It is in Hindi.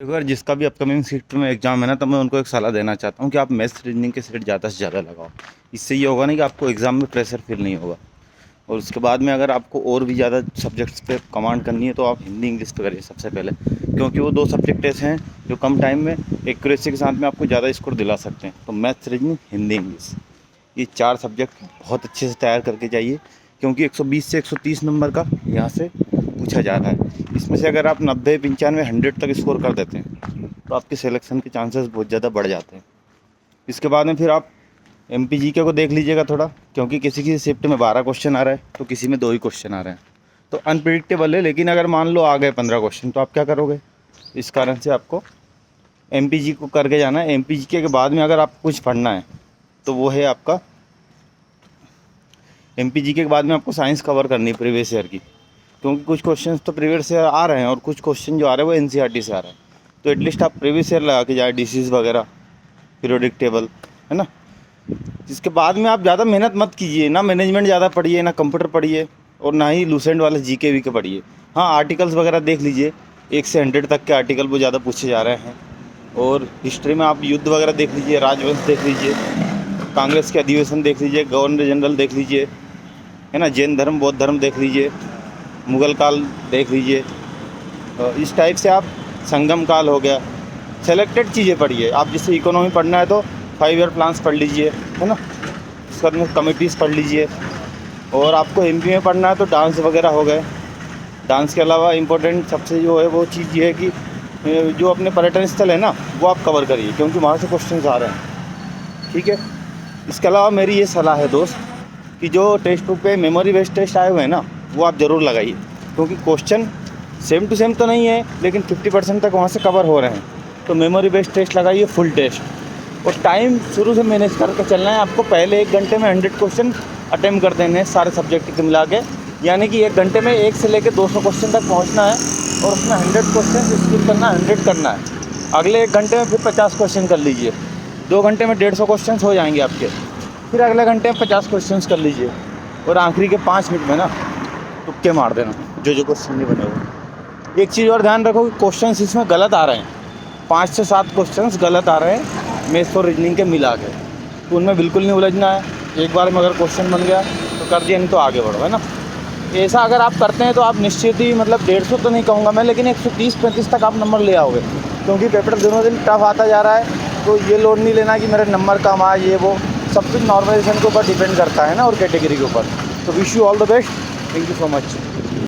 अगर जिसका भी अपकमिंग शिफ्ट में एग्ज़ाम है ना, तो मैं उनको एक सलाह देना चाहता हूँ कि आप मैथ्स रीजनिंग के सेट ज़्यादा से ज़्यादा लगाओ। इससे ये होगा ना कि आपको एग्ज़ाम में प्रेशर फील नहीं होगा। और उसके बाद में अगर आपको और भी ज़्यादा सब्जेक्ट्स पे कमांड करनी है तो आप हिंदी इंग्लिश पे करिए सबसे पहले, क्योंकि वो 2 सब्जेक्ट ऐसे हैं जो कम टाइम में एक्यूरेसी के साथ में आपको ज़्यादा स्कोर दिला सकते हैं। तो मैथ्स, रीजनिंग, हिंदी, इंग्लिश, ये 4 सब्जेक्ट बहुत अच्छे से तैयार करके जाइए, क्योंकि 120 से 130 नंबर का यहाँ से पूछा जा रहा है। इसमें से अगर आप 90, 95, 100 तक स्कोर कर देते हैं तो आपके सिलेक्शन के चांसेस बहुत ज़्यादा बढ़ जाते हैं। इसके बाद में फिर आप MPGK को देख लीजिएगा थोड़ा, क्योंकि किसी की शिफ्ट में 12 क्वेश्चन आ रहा है तो किसी में 2 ही क्वेश्चन आ रहे हैं, तो अनप्रिडिक्टेबल है। लेकिन अगर मान लो आ गए 15 क्वेश्चन तो आप क्या करोगे? इस कारण से आपको MPG को करके जाना है। MPGK के बाद में अगर आपको कुछ पढ़ना है तो वो है आपका MPGK के बाद में आपको साइंस कवर करनी है प्रीवियस ईयर की, क्योंकि कुछ क्वेश्चन तो प्रीवियस ईयर आ रहे हैं और कुछ क्वेश्चन जो आ रहे हैं वो NCERT से आ रहे हैं। तो एटलीस्ट आप प्रीवियस ईयर लगा के जाए, डिसीज़ वगैरह, पीरियोडिक टेबल, है ना। इसके बाद में आप ज़्यादा मेहनत मत कीजिए, ना मैनेजमेंट ज़्यादा पढ़िए, ना कंप्यूटर पढ़िए, और ना ही लूसेंट वाले GK वीके पढ़िए। हाँ, आर्टिकल्स वगैरह देख लीजिए, 1 से 100 तक के आर्टिकल वो ज़्यादा पूछे जा रहे हैं। और हिस्ट्री में आप युद्ध वगैरह देख लीजिए, राजवंश देख लीजिए, कांग्रेस के अधिवेशन देख लीजिए, गवर्नर जनरल देख लीजिए, है ना, जैन धर्म, बौद्ध धर्म देख लीजिए, मुग़ल काल देख लीजिए। इस टाइप से आप संगम काल हो गया, सेलेक्टेड चीज़ें पढ़िए। आप जैसे इकोनॉमी पढ़ना है तो 5 ईयर प्लान्स पढ़ लीजिए, है ना, उसके बाद में कमिटीज़ पढ़ लीजिए। और आपको MP में पढ़ना है तो डांस वगैरह हो गए। डांस के अलावा इम्पोर्टेंट सबसे जो है वो चीज़ ये है कि जो अपने पर्यटन स्थल है ना वो आप कवर करिए, क्योंकि वहाँ से क्वेश्चन आ रहे हैं, ठीक है। इसके अलावा मेरी ये सलाह है दोस्त कि जो टेस्ट बुक पे मेमोरी बेस्ड टेस्ट आए हुए हैं ना वो आप ज़रूर लगाइए, क्योंकि क्वेश्चन सेम टू सेम तो नहीं है लेकिन 50% तक वहाँ से कवर हो रहे हैं। तो मेमोरी बेस्ड टेस्ट लगाइए, फुल टेस्ट, और टाइम शुरू से मैनेज करके चलना है आपको। पहले 1 घंटे में 100 क्वेश्चन अटेम्प्ट कर देने हैं सारे सब्जेक्ट के मिला के, यानी कि 1 घंटे में 1 से लेकर 200 क्वेश्चन तक पहुँचना है, और उसमें 100 क्वेश्चन स्किप करना, 100 करना है। अगले 1 घंटे में फिर 50 क्वेश्चन कर लीजिए, 2 घंटे में 150 क्वेश्चन हो जाएंगे आपके। फिर अगले घंटे में 50 क्वेश्चन कर लीजिए, और आखिरी के 5 मिनट में ना तुक्के मार देना जो क्वेश्चन नहीं बने हुए। एक चीज़ और ध्यान रखो कि क्वेश्चन इसमें गलत आ रहे हैं, 5 से 7 क्वेश्चन गलत आ रहे हैं मैथ्स और रीजनिंग के मिला के, तो उनमें बिल्कुल नहीं उलझना है। एक बार में अगर क्वेश्चन बन गया तो कर दिया, नहीं तो आगे बढ़ो, है ना। ऐसा अगर आप करते हैं तो आप निश्चित ही, मतलब 150 तो नहीं कहूँगा मैं, लेकिन 130-35 तक आप नंबर ले आओगे, क्योंकि पेपर दिनों दिन टफ आता जा रहा है। तो ये लोड नहीं लेना कि मेरे नंबर कम आए, ये वो, सब कुछ नॉर्मलाइजेशन के ऊपर डिपेंड करता है ना, और कैटेगरी के ऊपर। तो wish you all the best, thank you so much.